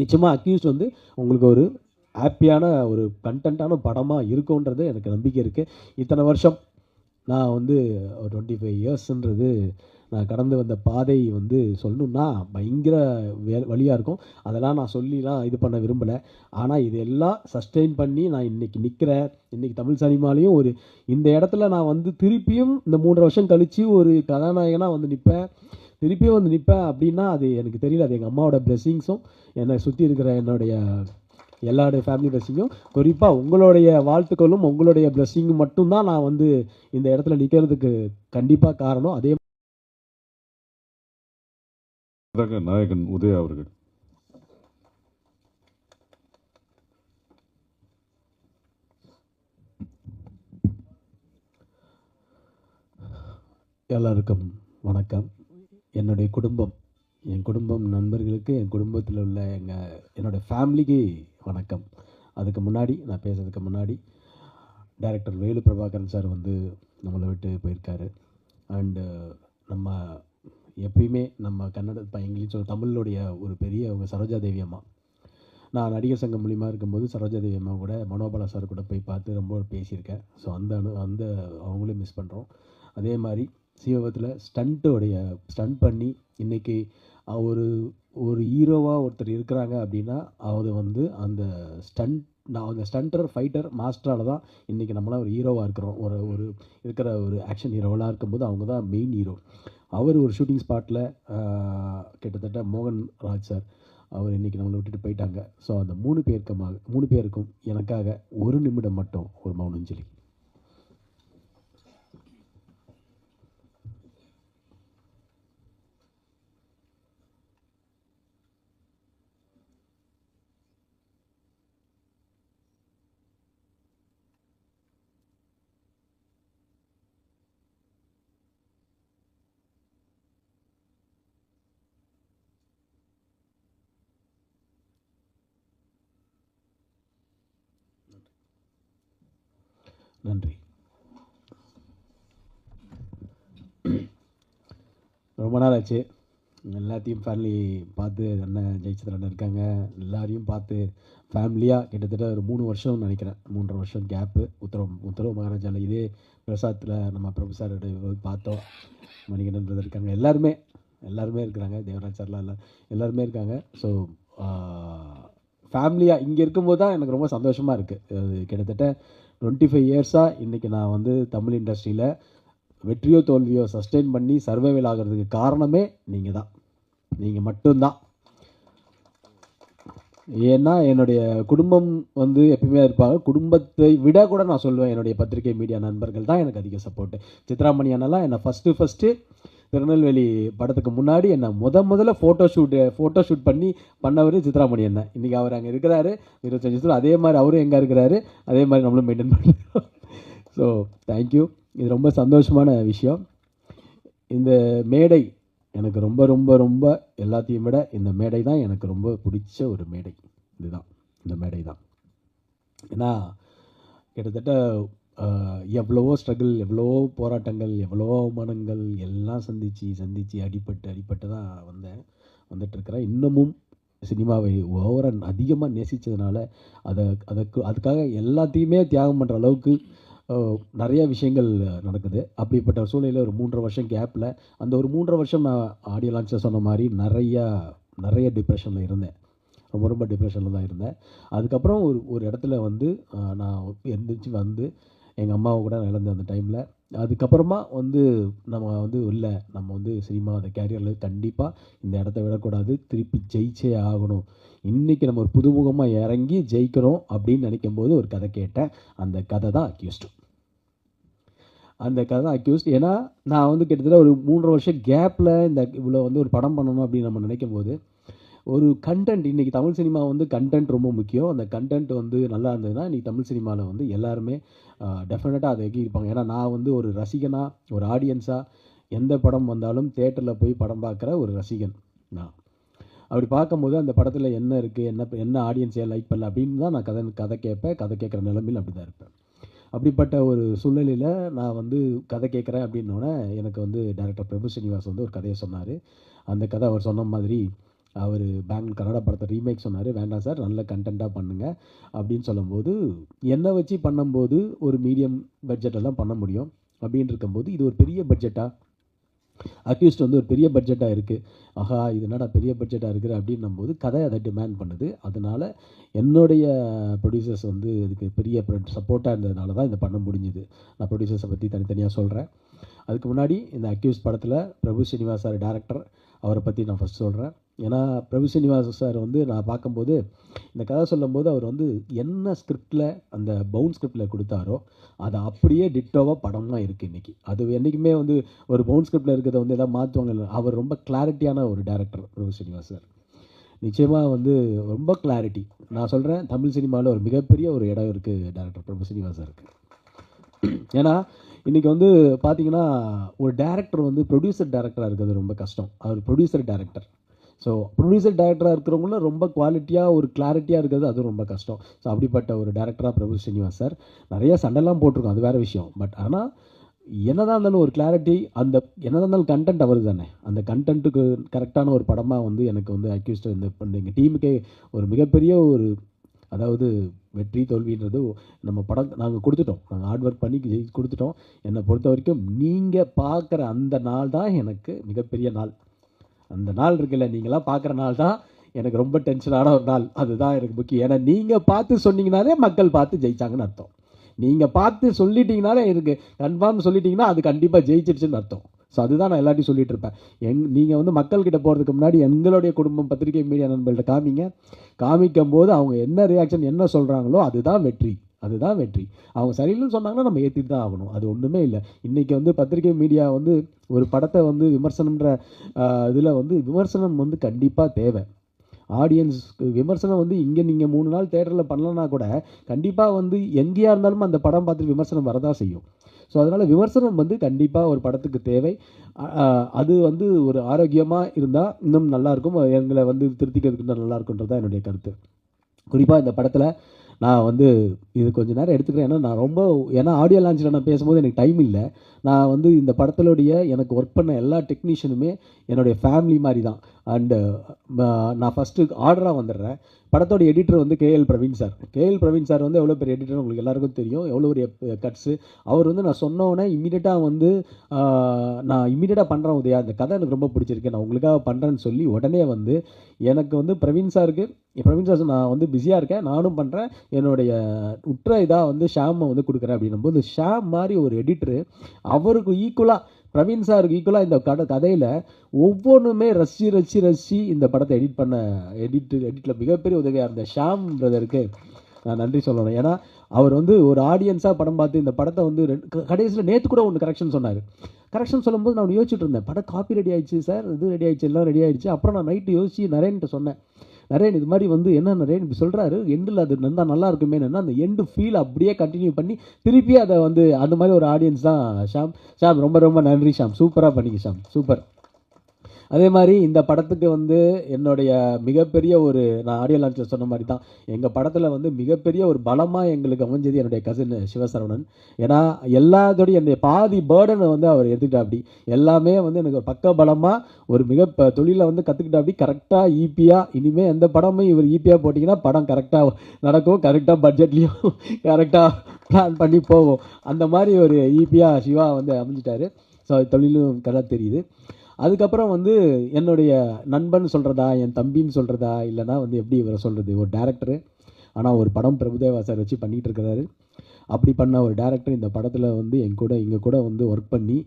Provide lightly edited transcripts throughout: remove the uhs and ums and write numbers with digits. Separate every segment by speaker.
Speaker 1: நிச்சயமாக அக்யூஸ்ட் வந்து உங்களுக்கு ஒரு ஹாப்பியான ஒரு கண்டென்ட்டான படமாக இருக்கும்ன்றது எனக்கு நம்பிக்கை இருக்குது. இத்தனை வருஷம் நான் வந்து ஒரு 25 இயர்ஸ்ன்றது நான் கடந்து வந்த பாதை வந்து சொல்லணுன்னா பயங்கர வழியாக இருக்கும். அதெல்லாம் நான் சொல்லிலாம் இது பண்ண விரும்பலை. ஆனால் இது எல்லாம் சஸ்டெயின் பண்ணி நான் இன்றைக்கி நிற்கிறேன். இன்றைக்கி தமிழ் சினிமாலேயும் ஒரு இந்த இடத்துல நான் வந்து திருப்பியும் இந்த 3 வருஷம் கழித்து ஒரு கதாநாயகனாக வந்து நிற்பேன். திருப்பியும் வந்து நிற்பேன் அப்படின்னா அது எனக்கு தெரியல. அது எங்கள் அம்மாவோட பிளெஸ்ஸிங்ஸும் என்னை சுற்றி இருக்கிற என்னுடைய எல்லாருடைய ஃபேமிலி பிளெஸ்ஸிங்கும் குறிப்பாக உங்களுடைய வாழ்த்துக்களும் உங்களுடைய பிளெஸ்ஸிங்கும் மட்டும்தான் நான் வந்து இந்த இடத்துல நிற்கிறதுக்கு கண்டிப்பாக காரணம். அதே
Speaker 2: நாயகன் உதயா அவர்கள்.
Speaker 1: எல்லாருக்கும் வணக்கம். என்னுடைய குடும்பம், என் குடும்பம் நண்பர்களுக்கு, என் குடும்பத்தில் உள்ள என்னோடய ஃபேமிலிக்கு வணக்கம். அதுக்கு முன்னாடி நான் பேசுறதுக்கு முன்னாடி டைரக்டர் வேலு பிரபாகரன் சார் வந்து நம்மளை விட்டு போயிருக்காரு. அண்டு நம்ம எப்பயுமே நம்ம கன்னட இங்கிலீஷ் தமிழுடைய ஒரு பெரிய அவங்க சரோஜா தேவி அம்மா. நான் நடிகர் சங்கம் மூலிமா இருக்கும்போது சரோஜா தேவி அம்மா கூட மனோபாலா சார் கூட போய் பார்த்து ரொம்ப பேசியிருக்கேன். ஸோ அந்த அவங்களையும் மிஸ் பண்ணுறோம். அதே மாதிரி சீவகத்தில் ஸ்டண்ட் பண்ணி இன்றைக்கி ஒரு ஒரு ஹீரோவாக ஒருத்தர் இருக்கிறாங்க அப்படின்னா அவர் வந்து அந்த ஸ்டண்டர் ஃபைட்டர் மாஸ்டரால் தான் இன்றைக்கி நம்மளாம் ஒரு ஹீரோவாக இருக்கிறோம். ஒரு இருக்கிற ஒரு ஆக்ஷன் ஹீரோவெலாம் இருக்கும்போது அவங்க தான் மெயின் ஹீரோ. அவர் ஒரு ஷூட்டிங் ஸ்பாட்டில் கிட்டத்தட்ட மோகன் ராஜ் சார் அவர் இன்றைக்கி நம்மளை விட்டுட்டு போயிட்டாங்க. ஸோ அந்த 3 பேருக்கும் எனக்காக ஒரு நிமிடம் மட்டும் ஒரு மௌனஞ்சலி. நன்றி. ரொம்ப நாள் ஆச்சு. எல்லாத்தையும் ஃபேமிலி பார்த்து அண்ணன் ஜெயிச்சதில் அண்ணன் இருக்காங்க. எல்லாரையும் பார்த்து ஃபேமிலியாக கிட்டத்தட்ட ஒரு 3 வருஷம்னு நினைக்கிறேன். 3.5 வருஷம் கேப்பு. உத்தரவு மகாராஜாவில் இதே பிரசாத்தில் நம்ம பிரபு சார் பார்த்தோம். மணிகண்டன் பிரதர் இருக்காங்க. எல்லாருமே இருக்கிறாங்க. தேவராஜ் சார்லாம் எல்லாருமே இருக்காங்க. ஸோ ஃபேமிலியாக இங்கே இருக்கும்போது தான் எனக்கு ரொம்ப சந்தோஷமாக இருக்குது. அது கிட்டத்தட்ட 25 இயர்ஸாக இன்றைக்கி நான் வந்து தமிழ் இண்டஸ்ட்ரியில் வெற்றியோ தோல்வியோ சஸ்டெயின் பண்ணி சர்வைவல் ஆகிறதுக்கு காரணமே நீங்கள் தான், நீங்கள் மட்டும்தான். ஏன்னா என்னுடைய குடும்பம் வந்து எப்பயுமே இருப்பாங்க. குடும்பத்தை விட கூட நான் சொல்லுவேன் என்னுடைய பத்திரிகை மீடியா நண்பர்கள் தான் எனக்கு அதிக சப்போர்ட்டு. சித்ராமணி அண்ணெல்லாம் என்னை ஃபஸ்ட்டு திருநெல்வேலி படத்துக்கு முன்னாடி என்னை முதல்ல ஃபோட்டோ ஷூட் பண்ணவர் சித்ராமணி அண்ணன். இன்றைக்கி அவர் அங்கே இருக்கிறாரு 25 வருஷம். அதே மாதிரி அவரும் எங்கே இருக்கிறாரு, அதே மாதிரி நம்மளும் மெயின்டைன் பண்ணுறோம். So thank you. இது ரொம்ப சந்தோஷமான விஷயம். இந்த மேடை எனக்கு ரொம்ப ரொம்ப ரொம்ப எல்லாத்தையும் விட இந்த மேடை தான் எனக்கு ரொம்ப பிடிச்ச ஒரு மேடை. இந்த மேடை தான். ஏன்னா கிட்டத்தட்ட எவ்வளவோ ஸ்ட்ரகிள், எவ்வளவோ போராட்டங்கள், எவ்வளவோ அவமானங்கள் எல்லாம் சந்தித்து அடிபட்டு தான் வந்துட்டுருக்கிறேன். இன்னமும் சினிமாவை அதிகமாக நேசித்ததுனால அதுக்காக எல்லாத்தையுமே தியாகம் பண்ணுற அளவுக்கு நிறைய விஷயங்கள் நடக்குது. அப்படிப்பட்ட சூழ்நிலையில் ஒரு 3.5 வருஷம் கேப்பில் அந்த ஒரு 3.5 வருஷம் நான் ஆடியோ லான்ச்சில் சொன்ன மாதிரி நிறைய டிப்ரெஷனில் இருந்தேன். ரொம்ப டிப்ரெஷனில் தான் இருந்தேன். அதுக்கப்புறம் ஒரு இடத்துல வந்து நான் எந்திரிச்சு வந்து எங்கள் அம்மாவை கூட இழந்த அந்த டைமில் அதுக்கப்புறமா வந்து நம்ம வந்து சினிமா அந்த கேரியரில் கண்டிப்பாக இந்த இடத்த விடக்கூடாது, திருப்பி ஜெயிச்சே ஆகணும், இன்றைக்கி நம்ம ஒரு புதுமுகமாக இறங்கி ஜெயிக்கிறோம் அப்படின்னு நினைக்கும்போது ஒரு கதை கேட்டேன். அந்த கதை தான் அக்யூஸ்ட். ஏன்னா நான் வந்து கிட்டத்தட்ட ஒரு 3.5 வருஷம் கேப்பில் இவ்வளோ வந்து ஒரு படம் பண்ணணும் அப்படின்னு நம்ம நினைக்கும் போது ஒரு கண்டென்ட், இன்றைக்கி தமிழ் சினிமா வந்து கண்டென்ட் ரொம்ப முக்கியம். அந்த கண்டென்ட் வந்து நல்லா இருந்ததுன்னா இன்றைக்கி தமிழ் சினிமாவில் வந்து எல்லாருமே டெஃபினட்டாக அதை எகிருப்பாங்க. ஏன்னா நான் வந்து ஒரு ரசிகனாக, ஒரு ஆடியன்ஸாக எந்த படம் வந்தாலும் தேட்டரில் போய் படம் பார்க்குற ஒரு ரசிகன் நான். அப்படி பார்க்கும்போது அந்த படத்தில் என்ன இருக்குது, என்ன ஆடியன்ஸ் ஏன் லைக் பண்ணல அப்படின்னு தான் நான் கதை கேட்குற நிலைமையில் அப்படி தான் இருப்பேன். அப்படிப்பட்ட ஒரு சூழ்நிலையில் நான் வந்து கதை கேட்குறேன் அப்படின்னோடனே எனக்கு வந்து டைரக்டர் பிரபு ஸ்ரீனிவாஸ் வந்து ஒரு கதையை சொன்னார். அந்த கதை அவர் சொன்ன மாதிரி அவர் பெங்களூர் கன்னடா படத்தை ரீமேக் சொன்னார், வேண்டாம் சார் நல்ல கண்டென்ட்டாக பண்ணுங்கள் அப்படின்னு சொல்லும்போது, என்னை வச்சு பண்ணும்போது ஒரு மீடியம் பட்ஜெட்டெல்லாம் பண்ண முடியும் அப்படின்னு இருக்கும்போது, இது ஒரு பெரிய பட்ஜெட்டாக அக்யூஸ்ட் வந்து ஒரு பெரிய பட்ஜெட்டாக இருக்குது, ஆஹா இது என்னடா பெரிய பட்ஜெட்டாக இருக்குது அப்படின்னும் போது கதை அதை டிமாண்ட் பண்ணுது. அதனால் என்னுடைய ப்ரொடியூசர்ஸ் வந்து இதுக்கு பெரிய சப்போர்ட்டாக இருந்ததுனால தான் இதை பண்ண முடிஞ்சுது. நான் ப்ரொடியூசர்ஸை பற்றி தனித்தனியாக சொல்கிறேன். அதுக்கு முன்னாடி இந்த அக்யூஸ்ட் படத்தில் பிரபு ஸ்ரீனிவாஸ் சார் டேரக்டர், அவரை பற்றி நான் ஃபஸ்ட் சொல்கிறேன். ஏன்னா பிரபு ஸ்ரீனிவாஸ் சார் வந்து நான் பார்க்கும்போது இந்த கதை சொல்லும்போது அவர் வந்து என்ன ஸ்கிரிப்டில் அந்த பவுன் ஸ்கிரிப்டில் கொடுத்தாரோ அதை அப்படியே டிட்டோவாக படமாக இருக்குது இன்றைக்கி. அது என்றைக்குமே வந்து ஒரு பவுன் ஸ்கிரிப்டில் இருக்கிறத வந்து எதாவது மாற்றுவாங்க. அவர் ரொம்ப கிளாரிட்டியான ஒரு டேரக்டர் பிரபு ஸ்ரீனிவாஸ் சார். நிச்சயமாக வந்து ரொம்ப கிளாரிட்டி. நான் சொல்கிறேன், தமிழ் சினிமாவில் ஒரு மிகப்பெரிய ஒரு இடம் இருக்குது டேரக்டர் பிரபு ஸ்ரீனிவாஸ் சாருக்கு. ஏன்னா இன்றைக்கி வந்து பார்த்தீங்கன்னா ஒரு டேரக்டர் வந்து ப்ரொடியூசர் டேரக்டராக இருக்கிறது ரொம்ப கஷ்டம். அவர் ப்ரொடியூசர் டேரக்டர். ஸோ ப்ரொடியூசர் டேரக்டராக இருக்கிறவங்களும் ரொம்ப குவாலிட்டியாக ஒரு கிளாரிட்டியாக இருக்கிறது அதுவும் ரொம்ப கஷ்டம். ஸோ அப்படிப்பட்ட ஒரு டேரக்டராக பிரபு ஸ்ரீனிவாஸ் சார். நிறைய சண்டைலாம் போட்டிருக்கோம், அது வேறு விஷயம். பட் ஆனால் என்னதான் இருந்தாலும் ஒரு கிளாரிட்டி, அந்த என்னதான் இருந்தாலும் கண்டென்ட் அவர் தானே, அந்த கண்டென்ட்டுக்கு கரெக்டான ஒரு படமாக வந்து எனக்கு வந்து அக்யூஸ்ட் இந்த எங்கள் டீமுக்கே ஒரு மிகப்பெரிய ஒரு, அதாவது வெற்றி தோல்வின்றது நம்ம படம் நாங்கள் கொடுத்துட்டோம், நாங்கள் ஹார்ட் ஒர்க் பண்ணி கொடுத்துட்டோம். என்னை பொறுத்த வரைக்கும் நீங்கள் பார்க்குற அந்த நாள் தான் எனக்கு மிகப்பெரிய நாள். அந்த நாள் இருக்குல்ல, நீங்களாம் பார்க்குற நாள் தான் எனக்கு ரொம்ப டென்ஷனான ஒரு நாள். அதுதான் எனக்கு முக்கியம். ஏன்னா நீங்கள் பார்த்து சொன்னீங்கனாலே மக்கள் பார்த்து ஜெயிச்சாங்கன்னு அர்த்தம். நீங்கள் பார்த்து சொல்லிட்டீங்கனாலே இருக்குது கன்ஃபார்ம் சொல்லிட்டீங்கன்னா அது கண்டிப்பாக ஜெயிச்சிருச்சுன்னு அர்த்தம். ஸோ அதுதான் நான் எல்லாத்தையும் சொல்லிட்டு இருப்பேன். நீங்கள் வந்து மக்கள்கிட்ட போகிறதுக்கு முன்னாடி எங்களுடைய குடும்பம் பத்திரிகை மீடியா நண்பர்கள்ட்ட காமிக்கும் போது அவங்க என்ன ரியாக்ஷன் என்ன சொல்கிறாங்களோ அதுதான் வெற்றி. அதுதான் வெற்றி. அவங்க சரியில்லைன்னு சொன்னாங்கன்னா நம்ம ஏற்றிட்டு தான் ஆகணும். அது ஒன்றுமே இல்லை. இன்றைக்கி வந்து பத்திரிகை மீடியா வந்து ஒரு படத்தை வந்து விமர்சனம்ன்ற இதில் வந்து விமர்சனம் வந்து கண்டிப்பாக தேவை. ஆடியன்ஸ்க்கு விமர்சனம் வந்து இங்கே நீங்கள் 3 நாள் தேட்டரில் பண்ணலன்னா கூட கண்டிப்பாக வந்து எங்கேயா இருந்தாலும் அந்த படம் பார்த்துட்டு விமர்சனம் வரதான் செய்யும். ஸோ அதனால் விமர்சனம் வந்து கண்டிப்பாக ஒரு படத்துக்கு தேவை. அது வந்து ஒரு ஆரோக்கியமாக இருந்தால் இன்னும் நல்லாயிருக்கும். எங்களை வந்து திருத்திக்கிறதுக்கு நல்லா இருக்குன்றது தான் என்னுடைய கருத்து. குறிப்பாக இந்த படத்தில் நான் வந்து இது கொஞ்சம் நேரம் எடுத்துக்கிறேன். ஏன்னா ஆடியோ லான்ச்சில் நான் பேசும்போது எனக்கு டைம் இல்லை. நான் வந்து இந்த படத்திலுடைய எனக்கு ஒர்க் பண்ண எல்லா டெக்னீஷியனுமே என்னுடைய ஃபேமிலி மாதிரி தான். அண்டு நான் ஃபஸ்ட்டு ஆர்டராக வந்துடுறேன். படத்தோட எடிட்டர் வந்து கேஎல் பிரவீன் சார் வந்து எவ்வளோ பெரிய எடிட்டர் உங்களுக்கு எல்லாருக்கும் தெரியும், எவ்வளோ ஒரு கட்ஸு. அவர் வந்து நான் சொன்னோன்னே இமீடியட்டாக வந்து நான் இமீடியட்டாக பண்ணுறேன் உதயா, இந்த கதை எனக்கு ரொம்ப பிடிச்சிருக்கு, நான் உங்களுக்காக பண்ணுறேன்னு சொல்லி உடனே வந்து எனக்கு வந்து பிரவீன் சார் நான் வந்து பிஸியாக இருக்கேன், நானும் பண்ணுறேன், என்னுடைய உற்ற இதாக வந்து ஷாமை வந்து கொடுக்குறேன் அப்படின்னும்போது ஷாம் மாதிரி ஒரு எடிட்டரு அவருக்கு ஈக்குவலாக பிரவீன் சாருக்கு ஈக்குவலாக இந்த கதையில் ஒவ்வொன்றுமே ரசி இந்த படத்தை எடிட்டில் மிகப்பெரிய உதவியாக இருந்த ஷாம் பிரதருக்கு நான் நன்றி சொல்லணும். ஏன்னா அவர் வந்து ஒரு ஆடியன்ஸாக படம் பார்த்து இந்த படத்தை வந்து கடைசியில் நேற்று கூட ஒன்று கரெக்ஷன் சொன்னார். கரெக்ஷன் சொல்லும்போது நான் யோசிச்சுட்டு இருந்தேன், படம் காப்பி ரெடி ஆயிடுச்சு சார், இது ரெடி ஆயிடுச்சு, எல்லாம் ரெடி ஆயிடுச்சு. அப்புறம் நான் நைட்டு யோசிச்சு நரேன்கிட்ட சொன்னேன், நரேன் இது மாதிரி வந்து என்ன நரேன் இப்படி சொல்கிறாரு, எண்டில் அது நல்லா இருக்குமே, அந்த எண்டு ஃபீல் அப்படியே கண்டினியூ பண்ணி திருப்பி அதை வந்து அந்த மாதிரி ஒரு ஆடியன்ஸ் தான் ஷாம். ரொம்ப ரொம்ப நன்றி ஷாம், சூப்பராக பண்ணிங்க ஷாம், சூப்பர். அதே மாதிரி இந்த படத்துக்கு வந்து என்னுடைய மிகப்பெரிய ஒரு, நான் ஆடியோ லான்ச்சில் சொன்ன மாதிரி தான் எங்கள் படத்தில் வந்து மிகப்பெரிய ஒரு பலமாக எங்களுக்கு அமைஞ்சது என்னுடைய கசின் சிவசரவணன். ஏன்னா எல்லாத்தோடையும் என்னுடைய பாதி பேர்டனை வந்து அவர் எடுத்துக்கிட்டா. அப்படி எல்லாமே வந்து எனக்கு ஒரு பக்க பலமாக ஒரு தொழிலை வந்து கற்றுக்கிட்டா. அப்படி கரெக்டாக ஈபியாக இனிமேல் எந்த படமும் இவர் ஈபியாக போட்டிங்கன்னா படம் கரெக்டாக நடக்கும், கரெக்டாக பட்ஜெட்லேயும் கரெக்டாக பிளான் பண்ணி போவோம். அந்த மாதிரி ஒரு ஈபியாக சிவா வந்து அமைஞ்சிட்டாரு. ஸோ தொழிலும் கரெக்டாக தெரியுது. அதுக்கப்புறம் வந்து என்னுடைய நண்பன் சொல்கிறதா, என் தம்பின்னு சொல்கிறதா, இல்லைனா வந்து எப்படி இவரை சொல்கிறது, ஒரு டேரக்டரு ஆனால் ஒரு படம் பிரபுதேவா சார் வச்சு பண்ணிகிட்டு இருக்கிறாரு. அப்படி பண்ண ஒரு டேரக்டர் இந்த படத்தில் வந்து இங்கே கூட வந்து ஒர்க் பண்ணி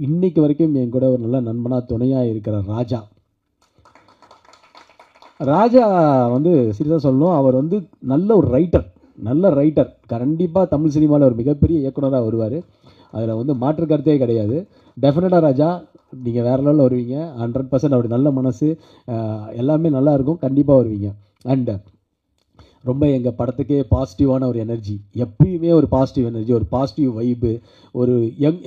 Speaker 1: இன்னைக்கு வரைக்கும் என் கூட ஒரு நல்ல நண்பனாக துணையாக இருக்கிற ராஜா வந்து சீரியஸாக சொல்லணும், அவர் வந்து நல்ல ஒரு ரைட்டர். கண்டிப்பாக தமிழ் சினிமாவில் ஒரு மிகப்பெரிய இயக்குனராக வருவார். அதில் வந்து மாற்று கருத்தே கிடையாது. டெஃபினட்டாக ராஜா நீங்கள் வேறு லெவலில் வருவீங்க. 100% அப்படி நல்ல மனசு, எல்லாமே நல்லா இருக்கும், கண்டிப்பாக வருவீங்க. அண்டு ரொம்ப எங்கள் படத்துக்கே பாசிட்டிவான ஒரு எனர்ஜி, எப்பயுமே ஒரு பாசிட்டிவ் எனர்ஜி, ஒரு பாசிட்டிவ் வைப்பு, ஒரு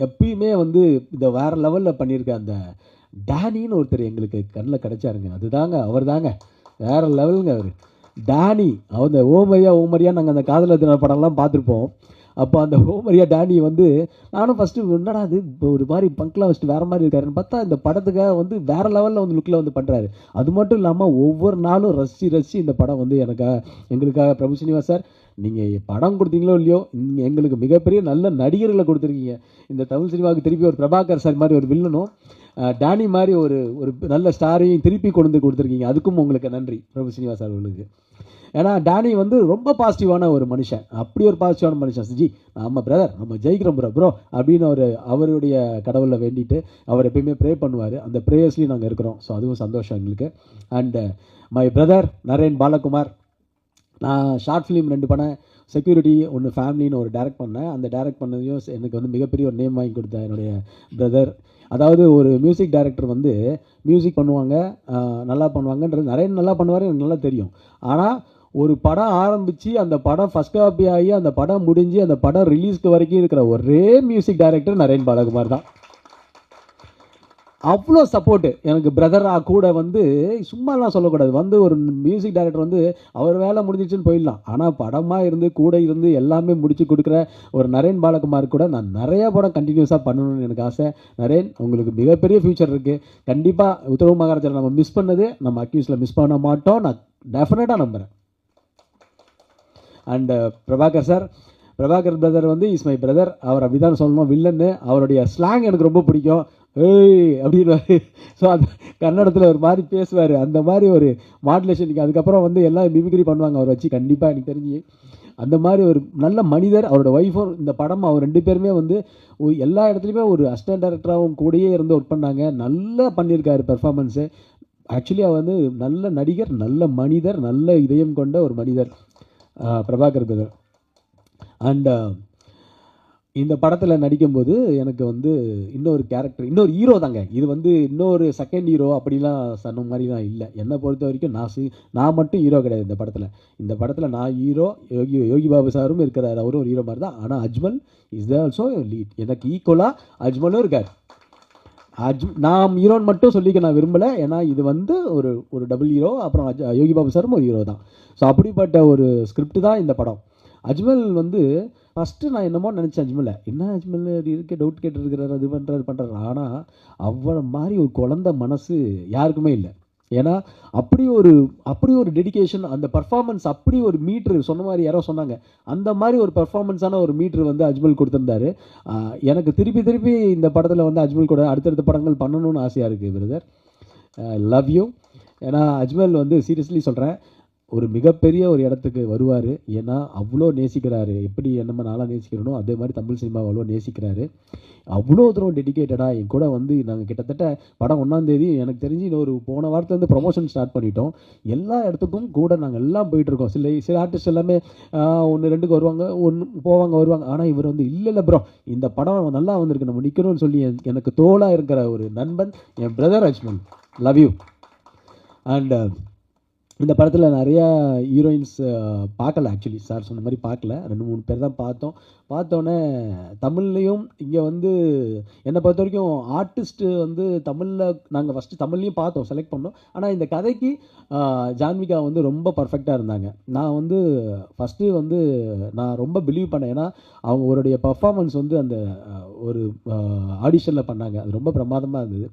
Speaker 1: எப்பயுமே வந்து இதை வேறு லெவலில் பண்ணியிருக்க அந்த டேனின்னு ஒருத்தர் எங்களுக்கு கண்ணில் கிடைச்சாருங்க. அவர் தாங்க வேறு லெவலுங்க. அவர் டேனி, அந்த ஓமரியா நாங்கள் அந்த காதலர் தின படம்லாம் பார்த்துருப்போம். அப்போ அந்த ஹோமரியா டேனி வந்து நானும் ஃபஸ்ட்டு என்னடா அது இப்போ ஒரு மாதிரி பங்க்லாம் வச்சுட்டு வேறு மாதிரி இருக்காருன்னு பார்த்தா இந்த படத்துக்காக வந்து வேறு லெவலில் வந்து லுக்கில் வந்து பண்ணுறாரு. அது மட்டும் இல்லாமல் ஒவ்வொரு நாளும் ரசித்து இந்த படம் வந்து எங்களுக்காக பிரபு சினிவாஸ் சார், நீங்கள் படம் கொடுத்தீங்களோ இல்லையோ, நீங்கள் எங்களுக்கு மிகப்பெரிய நல்ல நடிகர்களை கொடுத்துருக்கீங்க. இந்த தமிழ் சினிமாவுக்கு திருப்பி ஒரு பிரபாகர் சார் மாதிரி ஒரு வில்லனும், டேனி மாதிரி ஒரு ஒரு நல்ல ஸ்டாரையும் திருப்பி கொண்டு வந்து கொடுத்துருக்கீங்க. அதுக்கும் உங்களுக்கு நன்றி பிரபு சினிவாஸ் சார் அவர்களுக்கு. ஏன்னா டேனி வந்து ரொம்ப பாசிட்டிவான ஒரு மனுஷன், அப்படி ஒரு பாசிட்டிவான மனுஷன். ஜி நம்ம பிரதர் நம்ம ஜெயிக்கிறோம் ப்ரோ அப்படின்னு அவருடைய கடவுளை வேண்டிட்டு அவர் எப்பயுமே ப்ரே பண்ணுவார். அந்த ப்ரேயர்ஸ்லையும் நாங்கள் இருக்கிறோம். ஸோ அதுவும் சந்தோஷம் எங்களுக்கு. And my brother Naren Balakumar, நான் ஷார்ட் ஃபிலிம் 2 பண்ணேன். செக்யூரிட்டி ஒன்று, ஃபேமிலின்னு ஒரு டைரக்ட் பண்ணேன். அந்த டைரக்ட் பண்ணதையும் எனக்கு வந்து மிகப்பெரிய ஒரு நேம் வாங்கி கொடுத்தேன் என்னுடைய பிரதர். அதாவது ஒரு மியூசிக் டைரக்டர் வந்து மியூசிக் பண்ணுவாங்க, நல்லா பண்ணுவாங்கன்றது நரேன் நல்லா பண்ணுவார், எனக்கு நல்லா தெரியும். ஆனால் ஒரு படம் ஆரம்பித்து அந்த படம் ஃபஸ்ட் காப்பி ஆகி அந்த படம் முடிஞ்சு அந்த படம் ரிலீஸ்க்கு வரைக்கும் இருக்கிற ஒரே மியூசிக் டைரக்டர் நரேன் பாலகுமார் தான். அவ்வளோ சப்போர்ட்டு எனக்கு பிரதராக கூட வந்து சும்மாலாம் சொல்லக்கூடாது. வந்து ஒரு மியூசிக் டைரக்டர் வந்து அவர் வேலை முடிஞ்சிச்சுன்னு போயிடலாம், ஆனால் படமாக இருந்து கூட இருந்து எல்லாமே முடிச்சு கொடுக்குற ஒரு நரேன் பாலகுமார் கூட நான் நிறைய படம் கண்டினியூஸாக பண்ணணும்னு எனக்கு ஆசை. நரேன், உங்களுக்கு மிகப்பெரிய ஃப்யூச்சர் இருக்குது. கண்டிப்பாக உத்தரவு மகாராஜா நம்ம மிஸ் பண்ணது நம்ம அக்யூஸில் மிஸ் பண்ண மாட்டோம், நான் டெஃபினட்டாக நம்புகிறேன். And Prabhakar sir, Prabhakar brother வந்து இஸ் மை பிரதர். அவர் அப்படி தான் சொல்லணும், வில்லன்னு. அவருடைய ஸ்லாங் எனக்கு ரொம்ப பிடிக்கும். ஏய் அப்படின்வாரு. ஸோ அந்த கன்னடத்தில் ஒரு மாதிரி பேசுவார், அந்த மாதிரி ஒரு மாடுலேஷனுக்கு. அதுக்கப்புறம் வந்து எல்லாம் மிமிக்ரி பண்ணுவாங்க அவர் வச்சு. கண்டிப்பாக எனக்கு தெரிஞ்சு அந்த மாதிரி ஒரு நல்ல மனிதர். அவரோட ஒய்ஃபும் இந்த படம் அவர் 2 பேருமே வந்து எல்லா இடத்துலையுமே ஒரு அசிஸ்டன்ட் டைரக்டராகவும் கூடயே இருந்து ஒர்க் பண்ணாங்க. நல்லா பண்ணியிருக்காரு பெர்ஃபார்மன்ஸு. ஆக்சுவலி அவர் வந்து நல்ல நடிகர், நல்ல மனிதர், நல்ல இதயம் கொண்ட ஒரு மனிதர் பிரபாகர் பிரதர். அண்ட் இந்த படத்தில் நடிக்கும்போது எனக்கு வந்து இன்னொரு கேரக்டர், இன்னொரு ஹீரோ தாங்க. இது வந்து இன்னொரு செகண்ட் ஹீரோ அப்படிலாம் சொன்ன மாதிரிலாம் இல்லை. என்னை பொறுத்த வரைக்கும் நான் மட்டும் ஹீரோ கிடையாது இந்த படத்தில். இந்த படத்தில் நான் ஹீரோ, யோகி பாபு சாரும் இருக்கிறார், அவரும் ஒரு ஹீரோ மாதிரி தான். ஆனால் அஜ்மல் இஸ் ஆல்சோ லீட். எனக்கு ஈக்குவலாக அஜ்மலும் இருக்கார். நான் ஹீரோன்னு மட்டும் சொல்லிக்க நான் விரும்பலை, ஏன்னா இது வந்து ஒரு டபுள் ஹீரோ. அப்புறம் யோகி பாபு சாரும் ஒரு ஹீரோ தான். ஸோ அப்படிப்பட்ட ஒரு ஸ்கிரிப்ட் தான் இந்த படம். அஜ்மல் வந்து ஃபஸ்ட்டு நான் என்னமோ நினச்சேன், என்ன அஜ்மல் இருக்க டவுட் கேட்டுருக்கிறார், அது பண்ணுறாரு. ஆனால் அவரை மாதிரி ஒரு குழந்தை மனசு யாருக்குமே இல்லை. ஏன்னா அப்படி ஒரு டெடிகேஷன், அந்த பர்ஃபார்மன்ஸ் அப்படி ஒரு மீட்ரு சொன்ன மாதிரி யாரோ சொன்னாங்க, அந்த மாதிரி ஒரு பர்ஃபார்மன்ஸான ஒரு மீட்ரு வந்து அஜ்மல் கொடுத்துருந்தாரு. எனக்கு திருப்பி இந்த படத்தில் வந்து அஜ்மல் கூட அடுத்தடுத்த படங்கள் பண்ணணும்னு ஆசையாக இருக்குது பிரதர். Love you. ஏன்னா அஜ்மல் வந்து சீரியஸ்லி சொல்கிறேன், ஒரு மிகப்பெரிய ஒரு இடத்துக்கு வருவார். ஏன்னா அவ்வளோ நேசிக்கிறாரு. எப்படி என்னமோ நாளாக நேசிக்கிறனோ அதே மாதிரி தமிழ் சினிமாவை அவ்வளோ நேசிக்கிறாரு. அவ்வளோ தூரம் டெடிக்கேட்டடாக என் கூட வந்து நாங்கள் கிட்டத்தட்ட படம் 1ஆம் தேதி எனக்கு தெரிஞ்சு இன்னொரு போன வாரத்துலேருந்து ப்ரொமோஷன் ஸ்டார்ட் பண்ணிட்டோம். எல்லா இடத்துக்கும் கூட நாங்கள் எல்லாம் போயிட்டுருக்கோம். சில ஆர்டிஸ்ட் எல்லாமே 1-2க்கு வருவாங்க, வருவாங்க. ஆனால் இவர் வந்து இல்லை ப்ரோ, இந்த படம் நல்லா வந்திருக்கு, நம்ம நிற்கணும்னு சொல்லி எனக்கு தோளாக இருக்கிற ஒரு நண்பன் என் brother Ajmal. Love you. And இந்த படத்தில் நிறையா ஹீரோயின்ஸ் பார்க்கல. ஆக்சுவலி சார் சொன்ன மாதிரி பார்க்கல, 2-3 பேர் தான் பார்த்தோன்னே தமிழ்லேயும் இங்கே வந்து என்னை பொறுத்த வரைக்கும் ஆர்டிஸ்ட்டு வந்து தமிழில் நாங்கள் ஃபஸ்ட்டு தமிழ்லேயும் பார்த்தோம், செலக்ட் பண்ணோம். ஆனால் இந்த கதைக்கு ஜான்விகா வந்து ரொம்ப பர்ஃபெக்டாக இருந்தாங்க. நான் வந்து ஃபஸ்ட்டு வந்து நான் ரொம்ப பிலீவ் பண்ணேன். ஏன்னா அவங்களுடைய பர்ஃபார்மன்ஸ் வந்து அந்த ஒரு ஆடிஷனில் பண்ணாங்க, அது ரொம்ப பிரமாதமாக இருந்தது.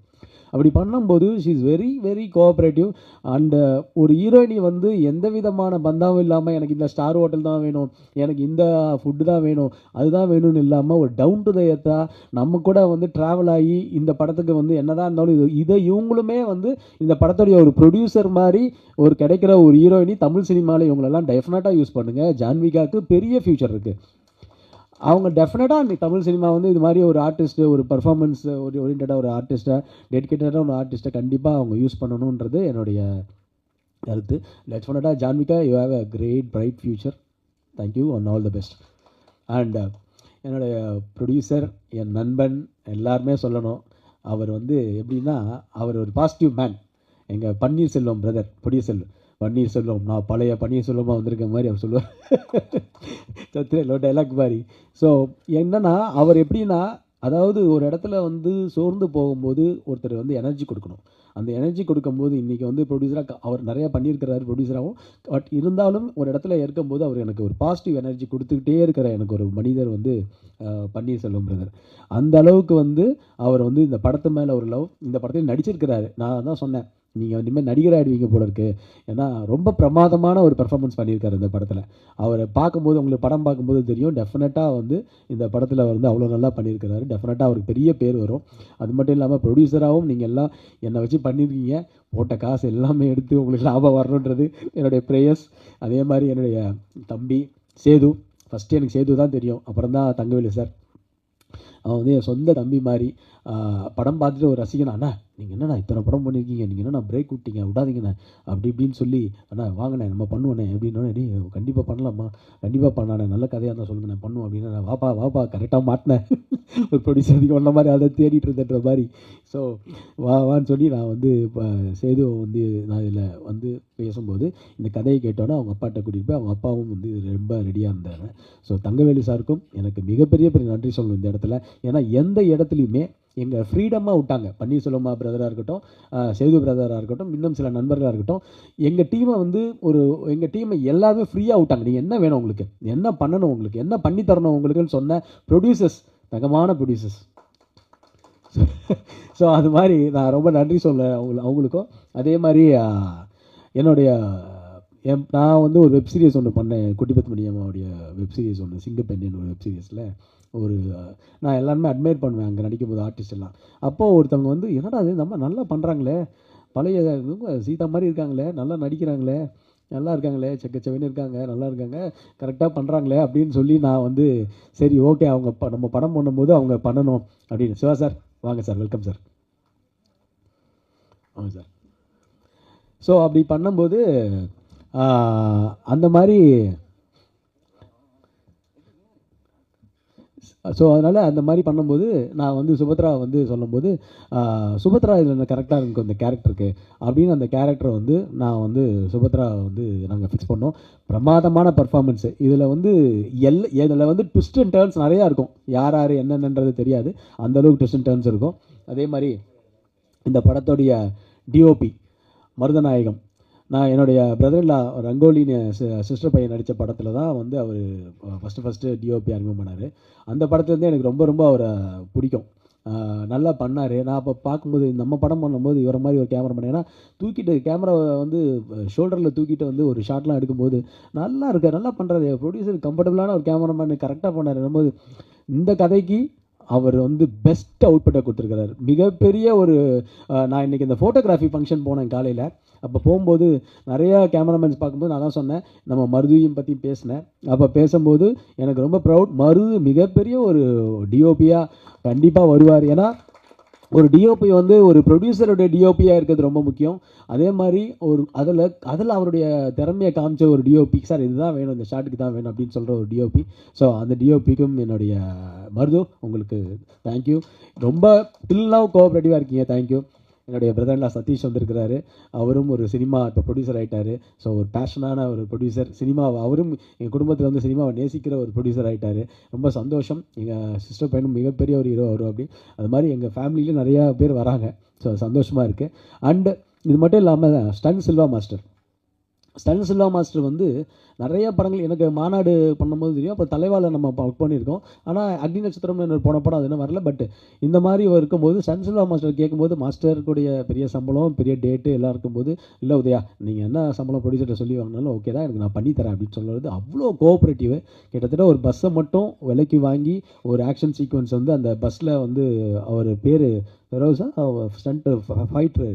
Speaker 1: அப்படி பண்ணும்போது she is very very cooperative. And ஒரு ஹீரோயினி வந்து எந்த விதமான பந்தாவும் இல்லாமல் எனக்கு இந்த ஸ்டார் ஹோட்டல் தான் வேணும், எனக்கு இந்த ஃபுட்டு தான் வேணும், அதுதான் வேணும்னு இல்லாமல் ஒரு டவுன் டு த எர்த்தாக நம்ம கூட வந்து ட்ராவல் ஆகி இந்த படத்துக்கு வந்து என்னதான் இருந்தாலும் இதை இவங்களுமே வந்து இந்த படத்துடைய ஒரு ப்ரொடியூசர் மாதிரி ஒரு கிடைக்கிற ஒரு ஹீரோயினி தமிழ் சினிமாவில் இவங்களெல்லாம் டெஃபினட்டாக யூஸ் பண்ணுங்கள். ஜான்விகாவுக்கு பெரிய ஃப்யூச்சர் இருக்குது. அவங்க டெஃபினட்டாக தமிழ் சினிமா வந்து இது மாதிரி ஒரு ஆர்டிஸ்ட்டு, ஒரு பர்ஃபார்மன்ஸ் ஓரியன்டாக ஒரு ஆர்டிஸ்ட்டை, டெடிக்கேட்டடாக ஒரு ஆர்டிஸ்ட்டை கண்டிப்பாக அவங்க யூஸ் பண்ணணுன்றது என்னுடைய கருத்து. டெஃபினட்டாக Janvika, you have a great bright future. Thank you and all the best. And என்னுடைய ப்ரொடியூசர், என் நண்பன், எல்லாருமே சொல்லணும். அவர் வந்து எப்படின்னா அவர் ஒரு பாசிட்டிவ் மேன். எங்கள் பன்னீர்செல்வம் பிரதர் ப்ரொடியூசர் பன்னீர்செல்வம், நான் பழைய பன்னீர்செல்வமாக வந்திருக்க மாதிரி அவர் சொல்லுவார், சத்திர டைலாக் மாதிரி. ஸோ என்னன்னா அவர் எப்படின்னா, அதாவது ஒரு இடத்துல வந்து சோர்ந்து போகும்போது ஒருத்தர் வந்து எனர்ஜி கொடுக்கணும். அந்த எனர்ஜி கொடுக்கும்போது இன்றைக்கி வந்து ப்ரொடியூசராக அவர் நிறையா பண்ணியிருக்கிறாரு ப்ரொடியூசராகவும். பட் இருந்தாலும் ஒரு இடத்துல இருக்கும்போது அவர் எனக்கு ஒரு பாசிட்டிவ் எனர்ஜி கொடுத்துக்கிட்டே இருக்கிற எனக்கு ஒரு மனிதர் வந்து பன்னீர்செல்வம் பிரதர். அந்த அளவுக்கு வந்து அவர் வந்து இந்த படத்து மேலே ஒரு லவ், இந்த படத்தில் நடிச்சிருக்கிறாரு. நான் தான் சொன்னேன், நீங்கள் இனிமேல் நடிகர் ஆகிடுவீங்க போல இருக்கு. ஏன்னா ரொம்ப பிரமாதமான ஒரு பெர்ஃபார்மன்ஸ் பண்ணியிருக்காரு இந்த படத்தில். அவரை பார்க்கும்போது, உங்களுக்கு படம் பார்க்கும்போது தெரியும், டெஃபினட்டாக வந்து இந்த படத்தில் வந்து அவ்வளோ நல்லா பண்ணியிருக்கிறாரு. டெஃபினட்டாக அவருக்கு பெரிய பேர் வரும். அது மட்டும் இல்லாமல் ப்ரொடியூசராகவும் நீங்கள் எல்லாம் என்னை வச்சு பண்ணியிருக்கீங்க. போட்ட காசு எல்லாமே எடுத்து உங்களுக்கு லாபம் வரணுன்றது என்னுடைய ப்ரேயர்ஸ். அதே மாதிரி என்னுடைய தம்பி சேது, ஃபஸ்ட்டு எனக்கு சேது தான் தெரியும், அப்புறம் தான் தங்கவேலு சார். அவன் வந்து என் சொந்த தம்பி மாதிரி. படம் பார்த்துட்டு ஒரு ரசிகனா, அண்ணா நீங்கள் என்னண்ணா இத்தனை படம் பண்ணியிருக்கீங்க, நீங்கள் என்னண்ணா பிரேக் விட்டீங்க, விடாதீங்கண்ணே அப்படி இப்படின்னு சொல்லி, அண்ணா வாங்கண்ணே நம்ம பண்ணுவோண்ணே அப்படின்னோடனே, நீ கண்டிப்பாக பண்ணலாமா, கண்டிப்பாக பண்ணாண்ணே, நல்ல கதையாக இருந்தால் சொல்லுங்கண்ணே பண்ணுவோம் அப்படின்னு. நான் வாப்பா கரெக்டாக மாட்டினேன். ஒரு ப்ரொடியூசர் அதிகம் ஒன்ற மாதிரி அதை தேடிட்டு இருந்தன்ற மாதிரி. ஸோ வான்னு சொல்லி நான் வந்து இப்போ சேது வந்து நான் இதில் வந்து பேசும்போது இந்த கதையை கேட்டோன்னே அவங்க அப்பாட்ட கூட்டிகிட்டு போய் அவங்க அப்பாவும் வந்து ரொம்ப ரெடியாக இருந்தாங்க. ஸோ தங்கவேலு சாருக்கும் எனக்கு மிகப்பெரிய நன்றி சொல்லணும் இந்த இடத்துல. ஏன்னா எந்த இடத்துலையுமே எங்கள் ஃப்ரீடமாக விட்டாங்க. பன்னீர்செல்வமா பிரதராக இருக்கட்டும், சேது பிரதராக இருக்கட்டும், இன்னும் சில நண்பர்களாக இருக்கட்டும், எங்கள் டீமை வந்து எங்கள் டீமை எல்லாமே ஃப்ரீயாக விட்டாங்க. நீங்கள் என்ன வேணும், உங்களுக்கு என்ன பண்ணணும், உங்களுக்கு என்ன பண்ணி தரணும் உங்களுக்குன்னு சொன்ன ப்ரொடியூசர்ஸ், தகமான ப்ரொடியூசர்ஸ். ஸோ அது மாதிரி நான் ரொம்ப நன்றி சொல்ல அவங்களுக்கும். அதே மாதிரி என்னுடைய நான் வந்து ஒரு வெப் சீரிஸ் ஒன்று பண்ணேன், குட்டிபத் மணியம்மாவுடைய வெப் சீரிஸ் ஒன்று, சிங்கப்பெண்ணின் ஒரு வெப் சீரிஸில் ஒரு நான் எல்லாருமே அட்மையர் பண்ணுவேன் அங்கே நடிக்கும்போது ஆர்டிஸ்ட் எல்லாம். அப்போது ஒருத்தவங்க வந்து, என்னடா அது நம்ம நல்லா பண்ணுறாங்களே, பழைய சீதா மாதிரி இருக்காங்களே, நல்லா நடிக்கிறாங்களே, நல்லா இருக்காங்களே, செக்கச்செவன்னு இருக்காங்க, நல்லா இருக்காங்க, கரெக்டாக பண்ணுறாங்களே அப்படின்னு சொல்லி நான் வந்து சரி ஓகே அவங்க நம்ம படம் பண்ணும்போது அவங்க பண்ணணும் அப்படின்னு. சிவா சார் வாங்க சார், வெல்கம் சார், வாங்க சார். ஸோ அப்படி பண்ணும்போது அந்த மாதிரி, ஸோ அதனால் அந்த மாதிரி பண்ணும்போது நான் வந்து சுபத்ரா வந்து சொல்லும்போது, சுபத்ரா இதில் கரெக்டாக இருக்கும் இந்த கேரக்டருக்கு அப்படின்னு அந்த கேரக்டரை வந்து நான் வந்து சுபத்ரா வந்து நாங்கள் ஃபிக்ஸ் பண்ணோம். பிரமாதமான பர்ஃபார்மன்ஸு. இதில் வந்து இதில் வந்து ட்விஸ்ட் அண்ட் டர்ன்ஸ் நிறையா இருக்கும். யார் யார் என்னென்னன்றது தெரியாது, அந்தளவுக்கு ட்விஸ்ட் அண்ட் டர்ன்ஸ் இருக்கும். அதே மாதிரி இந்த படத்துடைய டிஓபி மருதநாயகம், நான் என்னுடைய பிரதர்லா ரங்கோலின்னு சிஸ்டர் பையன் நடித்த படத்தில் தான் வந்து அவர் ஃபஸ்ட்டு டிஓபி அறிமுகம் பண்ணார். அந்த படத்துலேருந்தே எனக்கு ரொம்ப அவரை பிடிக்கும். நல்லா பண்ணார். நான் அப்போ பார்க்கும்போது நம்ம படம் பண்ணும்போது இவரை மாதிரி ஒரு கேமராமேன், ஏன்னா தூக்கிட்டு கேமராவை வந்து ஷோல்டரில் தூக்கிட்டு வந்து ஒரு ஷாட்லாம் எடுக்கும்போது நல்லா இருக்கார், நல்லா பண்ணுறாரு, ப்ரொடியூசர் கம்ஃபர்டபுளான ஒரு கேமராமேன் கரெக்டாக பண்ணார். போது இந்த கதைக்கு அவர் வந்து பெஸ்ட் அவுட்புட்டை கொடுத்துருக்கிறார். மிகப்பெரிய ஒரு நான் இன்றைக்கி இந்த ஃபோட்டோகிராஃபி ஃபங்க்ஷன் போனேன் காலையில். அப்போ போகும்போது நிறையா கேமராமேன்ஸ் பார்க்கும்போது நான் தான் சொன்னேன், நம்ம மருதுவையும் பற்றி பேசினேன். அப்போ பேசும்போது எனக்கு ரொம்ப ப்ரவுட், மருது மிகப்பெரிய ஒரு டிஓபியாக கண்டிப்பாக வருவார். ஏன்னா ஒரு டிஓபி வந்து ஒரு ப்ரொடியூசருடைய டிஓபியாக இருக்கிறது ரொம்ப முக்கியம். அதே மாதிரி ஒரு அதில் அவருடைய திறமையை காமிச்ச ஒரு டிஓபி, சார் இதுதான் வேணும், இந்த ஷாட்டுக்கு தான் வேணும் அப்படின்னு சொல்கிற ஒரு டிஓபி. ஸோ அந்த டிஓபிக்கும் என்னுடைய மருது உங்களுக்கு தேங்க்யூ. ரொம்ப டில் நவ் கோஆப்ரேட்டிவாக இருக்கீங்க, தேங்க்யூ. என்னுடைய பிரதர்லா சதீஷ் வந்திருக்கிறாரு, அவரும் ஒரு சினிமா இப்போ ப்ரொடியூசர் ஆகிட்டார். ஸோ ஒரு பேஷனான ஒரு ப்ரொடியூசர், சினிமாவை அவரும் எங்கள் குடும்பத்தில் வந்து சினிமாவை நேசிக்கிற ஒரு ப்ரொடியூசர் ஆகிட்டார். ரொம்ப சந்தோஷம். எங்கள் சிஸ்டர் பையனும் மிகப்பெரிய ஒரு ஹீரோ வரும் அப்படி. அது மாதிரி எங்கள் ஃபேமிலியிலும் நிறையா பேர் வராங்க. ஸோ சந்தோஷமாக இருக்குது. அண்டு இது மட்டும் இல்லாமல் ஸ்டன் சில்வா மாஸ்டர் வந்து நிறைய படங்கள் எனக்கு மாநாடு பண்ணும்போது தெரியும், அப்போ தலைவாவில் நம்ம ஒர்க் பண்ணியிருக்கோம். ஆனால் அக்னி நட்சத்திரம்னு போன படம் அது இன்னும் வரல. பட் இந்த மாதிரி இருக்கும்போது ஸ்டன் சில்வா மாஸ்டர் கேட்கும்போது, மாஸ்டருக்குடைய பெரிய சம்பளம், பெரிய டேட்டு எல்லாம் இருக்கும்போது, இல்லை உதயா நீங்கள் என்ன சம்பளம் ப்ரொடியூசர்கிட்ட சொல்லி வாங்கினாலும் ஓகே தான், எனக்கு நான் பண்ணித்தரேன் அப்படின்னு சொல்லுறது அவ்வளோ கோஆப்ரேட்டிவ். கிட்டத்தட்ட ஒரு பஸ்ஸை மட்டும் விலைக்கு வாங்கி ஒரு ஆக்ஷன் சீக்வன்ஸ் வந்து அந்த பஸ்ஸில் வந்து அவர் பேர் ஃபெரோஸா, ஸ்டண்ட்டு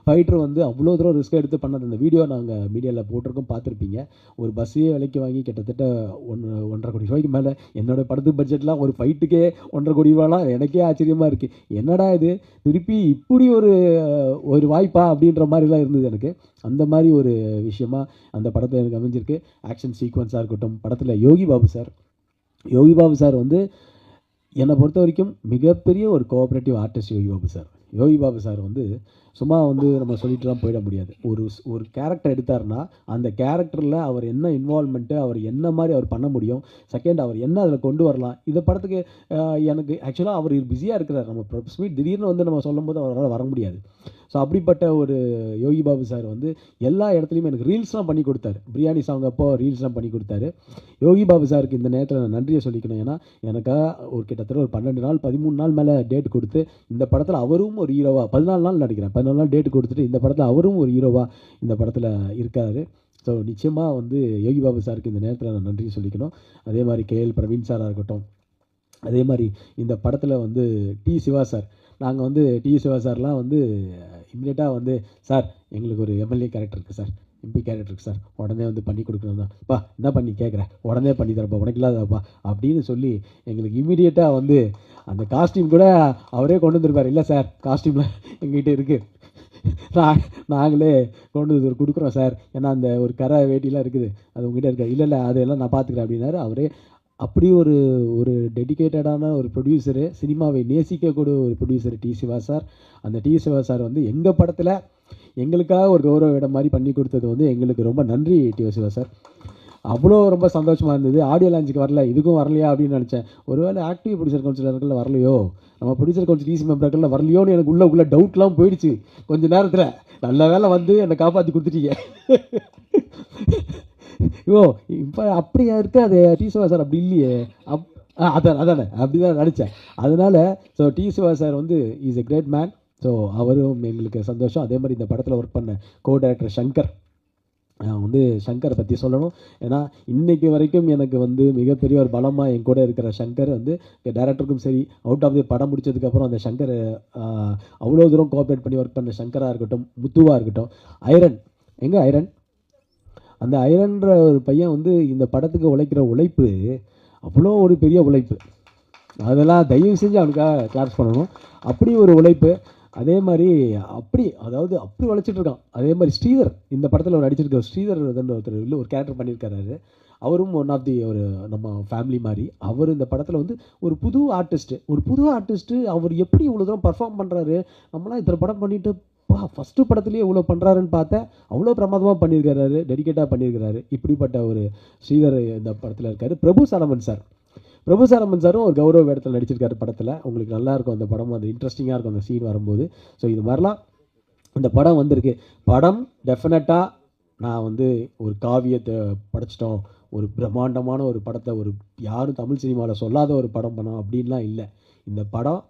Speaker 1: ஃபைட்ரு வந்து அவ்வளோ தூரம் ரிஸ்க் எடுத்து பண்ணது. அந்த வீடியோ நாங்கள் மீடியாவில் போட்டிருக்கோம், பார்த்துருப்பீங்க. ஒரு பஸ்ஸையே விலைக்கு வாங்கி கிட்டத்தட்ட 1.5 கோடி ரூபாய்க்கு மேலே. என்னோடய படத்து பட்ஜெட்லாம் ஒரு ஃபைட்டுக்கே 1.5 கோடி ரூபாலாம் எனக்கே ஆச்சரியமாக இருக்குது. என்னடா இது, திருப்பி இப்படி ஒரு வாய்ப்பா அப்படின்ற மாதிரிலாம் இருந்தது எனக்கு. அந்த மாதிரி ஒரு விஷயமா அந்த படத்தில் எனக்கு அமைஞ்சிருக்கு. ஆக்ஷன் சீக்வன்ஸாக இருக்கட்டும், படத்தில் யோகி பாபு சார் வந்து என்னை பொறுத்த வரைக்கும் மிகப்பெரிய ஒரு cooperative artist Yogi Babu sir வந்து சும்மா வந்து நம்ம சொல்லிட்டுலாம் போயிட முடியாது. ஒரு கேரக்டர் எடுத்தார்னா அந்த கேரக்டரில் அவர் என்ன இன்வால்மெண்ட்டு, அவர் என்ன மாதிரி அவர் பண்ண முடியும், செகண்ட் அவர் என்ன அதில் கொண்டு வரலாம். இந்த படத்துக்கு எனக்கு ஆக்சுவலாக அவர் பிஸியாக இருக்கிறார். நம்ம ப்ரெஸ் மீட் திடீர்னு வந்து நம்ம சொல்லும் போது அவரால் வர முடியாது. ஸோ அப்படிப்பட்ட ஒரு யோகி பாபு சார் வந்து எல்லா இடத்துலையுமே எனக்கு ரீல்ஸ்லாம் பண்ணி கொடுத்தாரு. பிரியாணி சாங் அப்போ ரீல்ஸ்லாம் பண்ணி கொடுத்தாரு. யோகி பாபு சாருக்கு இந்த நேரத்தில் நான் நன்றியை சொல்லிக்கணும். ஏன்னா எனக்காக ஒரு கிட்டத்தட்ட ஒரு 12 நாள் 13 நாள் மேலே டேட் கொடுத்து இந்த படத்தில் அவரும் ஒரு ஹீரோவாக 14 நாள் நடிக்கிறேன், 14 நாள் டேட் கொடுத்துட்டு இந்த படத்தில் அவரும் ஒரு ஹீரோவாக இந்த படத்தில் இருக்காரு. ஸோ நிச்சயமாக வந்து யோகி பாபு சாருக்கு இந்த நேரத்தில் நான் நன்றி சொல்லிக்கணும். அதே மாதிரி கேஎல் பிரவீன் சாராக இருக்கட்டும், அதே மாதிரி இந்த படத்தில் வந்து டி சிவா சார், நாங்கள் வந்து டி சிவா சார்லாம் வந்து இம்மிடியட்டாக வந்து சார் எங்களுக்கு ஒரு எம்எல்ஏ கேரக்டர் இருக்குது சார், எம்பி கேரக்டர் இருக்குது சார், உடனே வந்து பண்ணி கொடுக்கணும் தான் பா, என்ன பண்ணி கேட்குறேன், உடனே பண்ணி தரப்பா, உனக்கு இல்லாதப்பா அப்படின்னு சொல்லி எங்களுக்கு இம்மிடியட்டாக வந்து அந்த காஸ்டியூம் கூட அவரே கொண்டு வந்துருப்பார். இல்லை சார் காஸ்டியூம்லாம் எங்ககிட்ட இருக்குது, நாங்களே கொண்டு வந்து கொடுக்குறோம் சார், ஏன்னா அந்த ஒரு கரை வேட்டிலாம் இருக்குது அது உங்ககிட்ட இருக்காது. இல்லை அதெல்லாம் நான் பார்த்துக்கிறேன் அப்படின்னாரு. அவரே அப்படி ஒரு ஒரு டெடிக்கேட்டடான ஒரு ப்ரொடியூசரு, சினிமாவை நேசிக்கக்கூடிய ஒரு ப்ரொடியூசர் டி சிவா சார். அந்த டி சிவா சார் வந்து எங்கள் படத்தில் எங்களுக்காக ஒரு கௌரவ இடம் மாதிரி பண்ணி கொடுத்தது வந்து எங்களுக்கு ரொம்ப நன்றி டி சிவா சார். அவ்வளோ ரொம்ப சந்தோஷமாக இருந்தது. ஆடியோ லான்ச்சுக்கு வரல, இதுக்கும் வரலையா அப்படின்னு நினச்சேன். ஒருவேளை ஆக்டிவ் ப்ரொடியூசர் கவுன்சிலர்கள் வரலையோ, நம்ம ப்ரொடியூசர் கவுன்சில் டிசி மெம்பர்கள் வரலையோன்னு எனக்கு உள்ள டவுட்லாம் போயிடுச்சு கொஞ்ச நேரத்தில். நல்ல வேலை வந்து என்னை காப்பாற்றி கொடுத்துட்டீங்க. ஓ இப்போ அப்படியா இருக்காது டி சிவா சார், அப்படி இல்லையே. அதானே அப்படி தான் நினச்சேன். அதனால் ஸோ டி சிவா சார் வந்து is a great man. So அவரும் எங்களுக்கு சந்தோஷம். அதே மாதிரி இந்த படத்தில் ஒர்க் பண்ண கோ டைரக்டர் சங்கர், வந்து சங்கரை பற்றி சொல்லணும். ஏன்னா இன்றைக்கு வரைக்கும் எனக்கு வந்து மிகப்பெரிய ஒரு பலமாக என் கூட இருக்கிற சங்கர் வந்து டேரக்டருக்கும் சரி, அவுட் ஆஃப் தி படம் முடிச்சதுக்கப்புறம் அந்த சங்கர் அவ்வளோ தூரம் கோஆப்ரேட் பண்ணி ஒர்க் பண்ண சங்கராக இருக்கட்டும், முத்துவாக இருக்கட்டும், ஐரன் எங்கே ஐரன், அந்த ஐரன்ற ஒரு பையன் வந்து இந்த படத்துக்கு உழைக்கிற உழைப்பு அவ்வளோ ஒரு பெரிய உழைப்பு. அதெல்லாம் தயவு செஞ்சு அவனுக்காக கிளாப்ஸ் பண்ணணும். அப்படி ஒரு உழைப்பு. அதே மாதிரி அதாவது அப்படி உழைச்சிட்ருக்கான். அதே மாதிரி ஸ்ரீதர், இந்த படத்தில் ஒரு நடிச்சிருக்க ஸ்ரீதர் ஒருத்தர் இல்லை ஒரு கேரக்டர் பண்ணியிருக்காரு. அவரும் ஒன் ஆஃப் தி ஒரு நம்ம ஃபேமிலி மாதிரி. அவர் இந்த படத்தில் வந்து ஒரு புது ஆர்டிஸ்ட்டு அவர் எப்படி இவ்வளோ தூரம் பர்ஃபார்ம் பண்ணுறாரு. நம்மளாம் இத்தனை படம் பண்ணிவிட்டு ஃபஸ்ட்டு படத்துலேயே இவ்வளோ பண்ணுறாருன்னு பார்த்தேன். அவ்வளோ பிரமாதமாக பண்ணியிருக்கிறாரு, டெடிக்கேட்டாக பண்ணியிருக்கிறாரு. இப்படிப்பட்ட ஒரு ஸ்ரீதர் இந்த படத்தில் இருக்கார். பிரபு சாலமன் சாரும் ஒரு கௌரவ வேடத்தில் நடிச்சிருக்காரு படத்தில். உங்களுக்கு நல்லாயிருக்கும் அந்த படம், அது இன்ட்ரெஸ்டிங்காக இருக்கும் அந்த சீன் வரும்போது. ஸோ இது மாதிரிலாம் இந்த படம் வந்திருக்கு. படம் டெஃபினட்டாக நான் வந்து ஒரு காவியத்தை படைச்சிட்டோம், ஒரு பிரம்மாண்டமான ஒரு படத்தை ஒரு யாரும் தமிழ் சினிமாவில் சொல்லாத ஒரு படம் பண்ணோம் அப்படின்லாம் இல்லை. இந்த படம்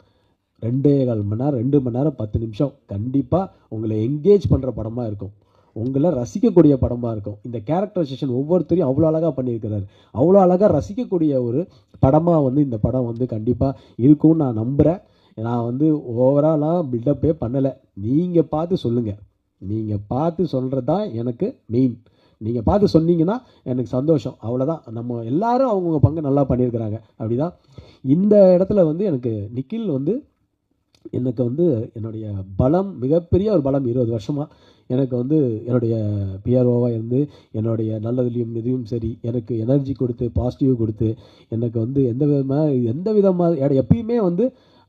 Speaker 1: 2.25 மணி நேரம் 2 மணி நேரம் 10 நிமிஷம் கண்டிப்பாக உங்களை என்கேஜ் பண்ணுற படமாக இருக்கும், உங்களை ரசிக்கக்கூடிய படமாக இருக்கும். இந்த கேரக்டரைசேஷன் ஒவ்வொருத்தரையும் அவ்வளோ அழகாக பண்ணியிருக்கிறாரு. அவ்வளோ அழகாக ரசிக்கக்கூடிய ஒரு படமாக வந்து இந்த படம் வந்து கண்டிப்பாக இருக்கும்னு நான் நம்புகிறேன். நான் வந்து ஓவராலாக பில்டப்பே பண்ணலை. நீங்கள் பார்த்து சொல்லுங்கள், நீங்கள் பார்த்து சொல்கிறது தான் எனக்கு மெயின். நீங்கள் பார்த்து சொன்னீங்கன்னா எனக்கு சந்தோஷம், அவ்வளோதான். நம்ம எல்லோரும் அவங்கவுங்க பங்கு நல்லா பண்ணியிருக்கிறாங்க. அப்படி தான் இந்த இடத்துல வந்து எனக்கு நிக்கில் வந்து எனக்கு வந்து என்னுடைய பலம், மிகப்பெரிய ஒரு பலம். 20 வருஷமாக எனக்கு வந்து என்னுடைய பிஆர்ஓவாக இருந்து என்னுடைய நல்லதுலேயும் இதுவும் சரி எனக்கு எனர்ஜி கொடுத்து பாசிட்டிவ் கொடுத்து எனக்கு வந்து எந்த விதமாக எப்பயுமே வந்து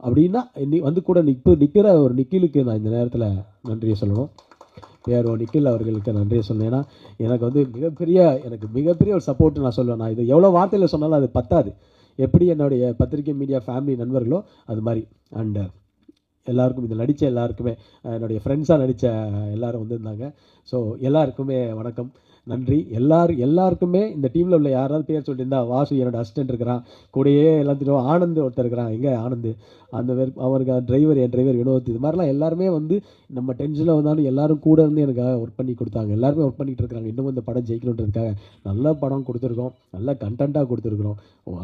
Speaker 1: அப்படின்னா வந்து கூட நிற்கிற ஒரு நிக்கிலுக்கு நான் இந்த நேரத்தில் நன்றியை சொல்லணும். பிஆர்ஓ நிக்கில் அவர்களுக்கு நன்றியை சொல்லணும். ஏன்னா எனக்கு வந்து மிகப்பெரிய ஒரு சப்போர்ட் நான் சொல்லுவேன். நான் இது எவ்வளோ வார்த்தையில் சொன்னாலும் அது பத்தாது. எப்படி என்னுடைய பத்திரிகை மீடியா ஃபேமிலி நண்பர்களோ அது மாதிரி. அண்டு எல்லாருக்கும் இதில் நடித்த எல்லாருக்குமே, என்னுடைய ஃப்ரெண்ட்ஸாக நடித்த எல்லோரும் வந்திருந்தாங்க. ஸோ எல்லாருக்குமே வணக்கம், நன்றி. எல்லாருக்குமே இந்த டீமில் உள்ள யாராவது பேர் சொல்லியிருந்தா, வாசு என்னோட அசிஸ்டன்ட் இருக்கிறான், கூடயே எல்லாத்தையும் ஆனந்த் ஒருத்தர் இருக்கிறான், எங்கே ஆனந்த், அந்த அவருக்கு டிரைவர், என் டிரைவர் வினோத், இது மாதிரிலாம் எல்லாருமே வந்து நம்ம டென்ஷனில் வந்தாலும் எல்லாரும் கூட இருந்து எனக்காக ஒர்க் பண்ணி கொடுத்தாங்க. எல்லாருமே ஒர்க் பண்ணிகிட்டு இருக்காங்க. இன்னும் இந்த படம் ஜெயிக்கணுன்றதுக்காக நல்ல படம் கொடுத்துருக்கோம், நல்ல கண்டென்ட்டாக கொடுத்துருக்குறோம்.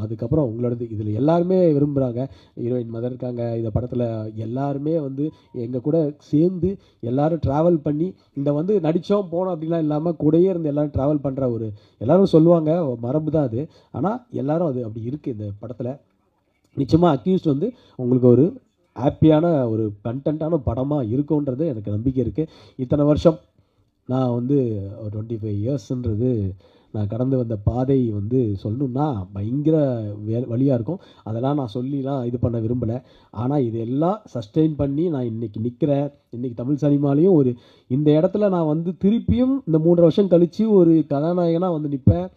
Speaker 1: அதுக்கப்புறம் உங்களோடது இதில் எல்லாருமே விரும்புகிறாங்க. ஹீரோயின் மதர் இருக்காங்க இந்த படத்தில். எல்லாருமே வந்து எங்கள் கூட சேர்ந்து எல்லோரும் ட்ராவல் பண்ணி இந்த வந்து நடித்தோம் போனோம் அப்படிலாம் இல்லாமல் கூடயே இருந்து எல்லோரும் ட்ராவல் பண்ணுற ஒரு எல்லோரும் சொல்லுவாங்க, மரபு தான் அது. ஆனால் எல்லோரும் அது அப்படி இருக்குது இந்த படத்தில். நிச்சயமாக அக்யூஸ்ட் வந்து உங்களுக்கு ஒரு ஹாப்பியான ஒரு கண்டென்ட்டான படமாக இருக்கும்ன்றது எனக்கு நம்பிக்கை இருக்குது. இத்தனை வருஷம் நான் வந்து ஒரு 25 இயர்ஸ்ன்றது நான் கடந்து வந்த பாதை வந்து சொல்லணுன்னா பயங்கர வழியாக இருக்கும். அதெல்லாம் நான் சொல்லிலாம் இது பண்ண விரும்பலை. ஆனால் இதெல்லாம் சஸ்டெயின் பண்ணி நான் இன்றைக்கி நிற்கிறேன். இன்றைக்கி தமிழ் சினிமாலையும் ஒரு இந்த இடத்துல நான் வந்து திருப்பியும் இந்த 3 வருஷம் கழித்து ஒரு கதாநாயகனாக வந்து நிற்பேன்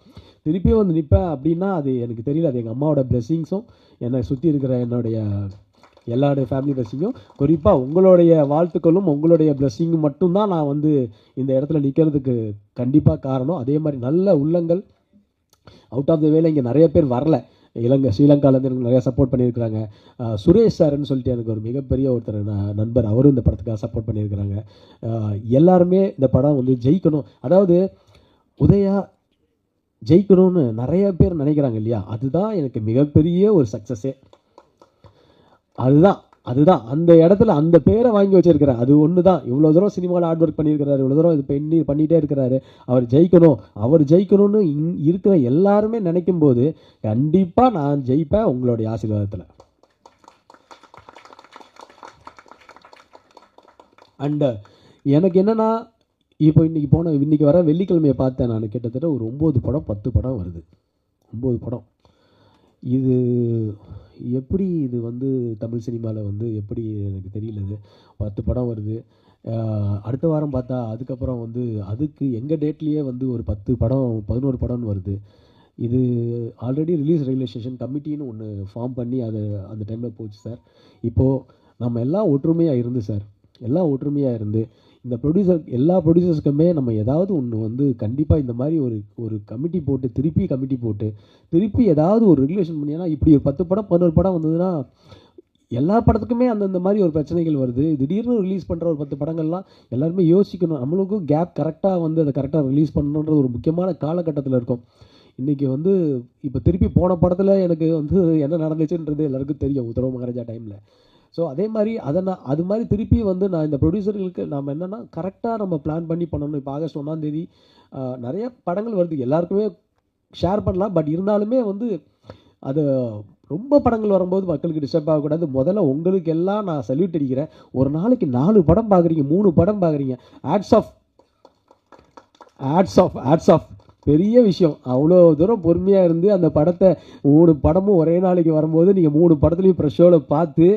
Speaker 1: அப்படின்னா அது எனக்கு தெரியல. அது எங்கள் அம்மாவோட பிளெஸ்ஸிங்ஸும் என்னை சுற்றி இருக்கிற என்னுடைய எல்லாருடைய ஃபேமிலி பிளெஸிங்கும், குறிப்பாக உங்களுடைய வாழ்த்துக்களும் உங்களுடைய பிளெஸிங்கும் மட்டும்தான் நான் வந்து இந்த இடத்துல நிற்கிறதுக்கு கண்டிப்பாக காரணம். அதே மாதிரி நல்ல உள்ளங்கள் அவுட் ஆஃப் த வேல இங்கே நிறைய பேர் வரல. ஸ்ரீலங்காலேருந்து எனக்கு நிறையா சப்போர்ட் பண்ணியிருக்கிறாங்க. சுரேஷ் சார்ன்னு சொல்லிட்டு எனக்கு ஒரு மிகப்பெரிய ஒருத்தர் நண்பர், அவரும் இந்த படத்துக்காக சப்போர்ட் பண்ணியிருக்கிறாங்க. எல்லாருமே இந்த படம் வந்து ஜெயிக்கணும், அதாவது உதயா ஜெயிக்கணும்னு நிறைய பேர் நினைக்கிறாங்க இல்லையா, அதுதான் எனக்கு மிகப்பெரிய ஒரு சக்ஸஸே. அதுதான் அந்த இடத்துல அந்த பேரை வாங்கி வச்சிருக்கிறார். அது ஒன்று தான். இவ்வளோ தூரம் சினிமாவில் ஹார்ட் ஒர்க் பண்ணியிருக்கிறாரு, இவ்வளோ தூரம் இது பண்ணிகிட்டே இருக்கிறாரு. அவர் ஜெயிக்கணும்னு இருக்கிற எல்லாருமே நினைக்கும் போது கண்டிப்பாக நான் ஜெயிப்பேன் உங்களுடைய ஆசீர்வாதத்தில். அண்டு எனக்கு என்னென்னா, இப்போ இன்றைக்கி வர வெள்ளிக்கிழமையை பார்த்தேன் நான், கிட்டத்தட்ட ஒரு 9 படம் 10 படம் வருது. 9 படம். இது எப்படி இது வந்து தமிழ் சினிமாவில் வந்து எப்படி எனக்கு தெரியல. இது 10 படம் வருது. அடுத்த வாரம் பார்த்தா அதுக்கப்புறம் வந்து அதுக்கு எங்கள் டேட்லேயே வந்து ஒரு 10 படம் 11 படம்னு வருது. இது ஆல்ரெடி ரிலீஸ் ரெகுலேஷன் கமிட்டின்னு ஒன்று ஃபார்ம் பண்ணி அது அந்த டைமில் போச்சு சார். இப்போது நம்ம எல்லாம் ஒற்றுமையாக இருந்து சார், எல்லாம் ஒற்றுமையாக இருந்து இந்த எல்லா ப்ரொடியூசர்ஸ்க்குமே நம்ம ஏதாவது ஒன்று வந்து கண்டிப்பாக இந்த மாதிரி ஒரு கமிட்டி போட்டு திருப்பி ஏதாவது ஒரு ரெகுலேஷன் பண்ணினா, இப்படி ஒரு 10 படம் 11 படம் வந்ததுன்னா எல்லா படத்துக்குமே அந்தந்த மாதிரி ஒரு பிரச்சனைகள் வருது. திடீர்னு ரிலீஸ் பண்ணுற ஒரு 10 படங்கள்லாம் எல்லாருமே யோசிக்கணும். நம்மளுக்கும் கேப் கரெக்டாக வந்து அதை கரெக்டாக ரிலீஸ் பண்ணணுன்றது ஒரு முக்கியமான காலகட்டத்தில் இருக்கும். இன்றைக்கி வந்து இப்போ திருப்பி போன படத்தில் எனக்கு வந்து என்ன நடந்துச்சுன்றது எல்லாருக்கும் தெரியும், உத்தரவு மகாராஜா டைமில். ஸோ அதே மாதிரி அது மாதிரி திருப்பி வந்து நான் இந்த ப்ரொடியூசர்களுக்கு நம்ம என்னென்னா கரெக்டாக நம்ம பிளான் பண்ணி பண்ணணும். இப்போ ஆகஸ்ட் 1ஆம் தேதி நிறைய படங்கள் வருது, எல்லாருக்குமே ஷேர் பண்ணலாம். பட் இருந்தாலுமே வந்து அது ரொம்ப படங்கள் வரும்போது மக்களுக்கு டிஸ்டர்ப் ஆகக்கூடாது. முதல்ல உங்களுக்கு எல்லாம் நான் சல்யூட் அடிக்கிறேன். ஒரு நாளைக்கு 4 படம் பார்க்குறீங்க, 3 படம் பார்க்குறீங்க. ஆட்ஸ் ஆஃப் பெரிய விஷயம். அவ்வளோ தூரம் பொறுமையாக இருந்து அந்த படத்தை 3 படமும் ஒரே நாளைக்கு வரும்போது நீங்கள் 3 படத்துலையும் ஃப்ரெஷ் ஷோவில் பார்த்து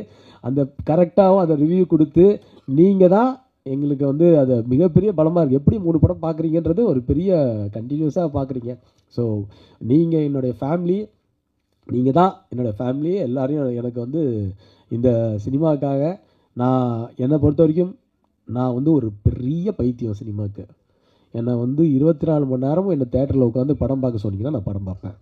Speaker 1: அந்த கரெக்டாகவும் அதை ரிவ்யூ கொடுத்து நீங்கள் தான் எங்களுக்கு வந்து அது மிகப்பெரிய பலமாக இருக்குது. எப்படி 3 படம் பார்க்குறீங்கன்றது ஒரு பெரிய கண்டினியூஸாக பார்க்குறீங்க. ஸோ நீங்கள் என்னுடைய ஃபேமிலி, நீங்கள் தான் என்னோடய ஃபேமிலி. எல்லாரையும் எனக்கு வந்து இந்த சினிமாவுக்காக என்னை பொறுத்த வரைக்கும் நான் வந்து ஒரு பெரிய பைத்தியம் சினிமாவுக்கு. என்னை வந்து 24 மணி நேரமும் என்னை தேட்டரில் உட்காந்து படம் பார்க்க சொன்னீங்கன்னா நான் படம் பார்ப்பேன்.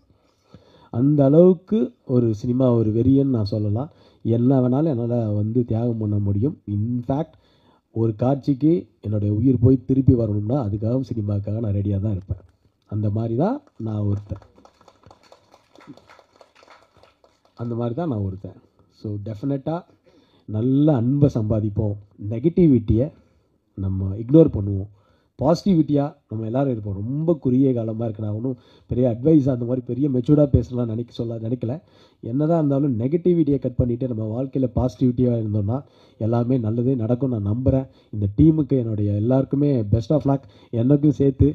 Speaker 1: அந்த அளவுக்கு ஒரு சினிமா ஒரு வெறியன்னு நான் சொல்லலாம். என்ன வேணாலும் என்னால் வந்து தியாகம் பண்ண முடியும். இன்ஃபேக்ட் ஒரு காட்சிக்கு என்னுடைய உயிர் போய் திருப்பி வரணும்னா அதுக்காகவும் சினிமாவுக்காக நான் ரெடியாக தான் இருப்பேன். அந்த மாதிரி தான் நான் ஒருத்தன். ஸோ டெஃபினட்டாக நல்ல அன்பை சம்பாதிப்போம், நெகட்டிவிட்டியை நம்ம இக்னோர் பண்ணுவோம், பாசிட்டிவிட்டியாக நம்ம எல்லோரும் இருப்போம். ரொம்ப குறுகிய காலமாக இருக்குது. நான் ஒன்றும் பெரிய அட்வைஸ் அந்த மாதிரி பெரிய மெச்சூர்டாக பேசலாம் நினைக்கல. என்ன தான் இருந்தாலும் நெகட்டிவிட்டியை கட் பண்ணிவிட்டு நம்ம வாழ்க்கையில் பாசிட்டிவிட்டியாக இருந்தோம்னா எல்லாமே நல்லதே நடக்கும் நான் நம்புகிறேன். இந்த டீமுக்கு என்னுடைய எல்லாருக்குமே பெஸ்ட் ஆஃப் லக். எனக்கும் சேர்த்து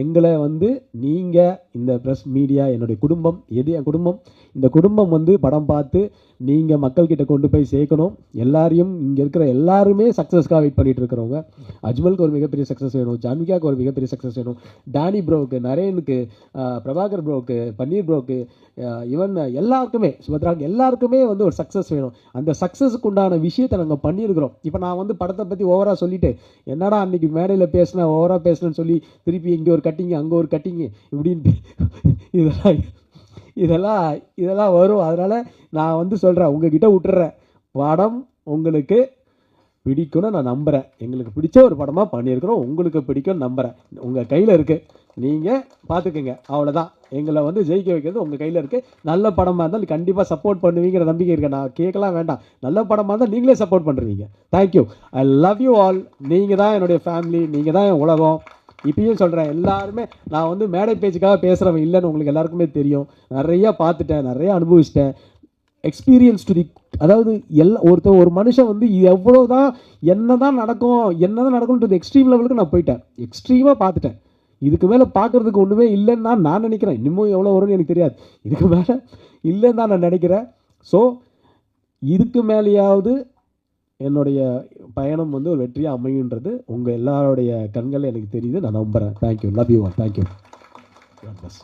Speaker 1: எங்களை வந்து நீங்கள் இந்த ப்ரெஸ் மீடியா என்னுடைய குடும்பம், என் குடும்பம், இந்த குடும்பம் வந்து படம் பார்த்து நீங்கள் மக்கள்கிட்ட கொண்டு போய் சேர்க்கணும். எல்லாரையும் இங்கே இருக்கிற எல்லாருமே சக்ஸஸ்க்காக வெயிட் பண்ணிகிட்டு இருக்கிறவங்க. அஜ்மலுக்கு ஒரு மிகப்பெரிய சக்ஸஸ் வேணும், ஜான்விகாவுக்கு ஒரு மிகப்பெரிய சக்ஸஸ் வேணும், டானி ப்ரோவுக்கு, நரேனுக்கு, பிரபாகர் ப்ரோவுக்கு, பன்னீர் ப்ரோவுக்கு, ஈவன் எல்லாருக்குமே, சுபத்ராவுக்கு, எல்லாருக்குமே வந்து ஒரு சக்ஸஸ் வேணும். அந்த சக்ஸஸுக்கு உண்டான விஷயத்தை நாங்கள் பண்ணியிருக்கிறோம். இப்போ நான் வந்து படத்தை பற்றி ஓவராக சொல்லிவிட்டு என்னடா அன்றைக்கி மேடையில் பேசினேன் ஓவராக பேசினேன்னு சொல்லி திருப்பி இங்கே ஒரு கட்டிங்கு அங்கே ஒரு கட்டிங்கு இப்படின்னு இதெல்லாம் வரும். அதனால் நான் வந்து சொல்கிறேன், உங்ககிட்ட விட்டுறேன். படம் உங்களுக்கு பிடிக்கும்னு நான் நம்புகிறேன். எங்களுக்கு பிடிச்ச ஒரு படமாக பண்ணியிருக்கிறோம், உங்களுக்கு பிடிக்கும்னு நம்புகிறேன். உங்கள் கையில் இருக்குது, நீங்கள் பார்த்துக்குங்க. அவ்வளோதான். எங்களை வந்து ஜெயிக்க வைக்கிறது உங்கள் கையில் இருக்குது. நல்ல படமாக இருந்தால் கண்டிப்பாக சப்போர்ட் பண்ணுவீங்கிற நம்பிக்கை இருக்குது. நான் கேட்கலாம் வேண்டாம், நல்ல படமாக இருந்தால் நீங்களே சப்போர்ட் பண்ணுறீங்க. Thank you. I love you all. நீங்கள் தான் என்னுடைய ஃபேமிலி, நீங்கள் தான் என் உலகம். இப்பயும் சொல்கிறேன், எல்லாருமே நான் வந்து மேடை பேச்சுக்காக பேசுகிறவன் இல்லைன்னு உங்களுக்கு எல்லாருக்குமே தெரியும். நிறையா பார்த்துட்டேன், நிறையா அனுபவிச்சிட்டேன். எக்ஸ்பீரியன்ஸ் டு தி, அதாவது ஒரு மனுஷன் வந்து எவ்வளோ தான் என்ன தான் நடக்கும்ன்றது எக்ஸ்ட்ரீம் லெவலுக்கு நான் போயிட்டேன். எக்ஸ்ட்ரீமாக பார்த்துட்டேன். இதுக்கு மேலே பார்க்குறதுக்கு ஒன்றுமே இல்லைன்னு தான் நான் நினைக்கிறேன். இன்னமும் எவ்வளோ வரும்னு எனக்கு தெரியாது. இதுக்கு மேலே இல்லைன்னு தான் நான் நினைக்கிறேன். ஸோ இதுக்கு மேலேயாவது என்னுடைய பயணம் வந்து ஒரு வெற்றியாக அமையுன்றது உங்கள் எல்லாருடைய கண்களில் எனக்கு தெரியுது. நான் நம்புகிறேன். Thank you. Love you all. Thank you. God bless.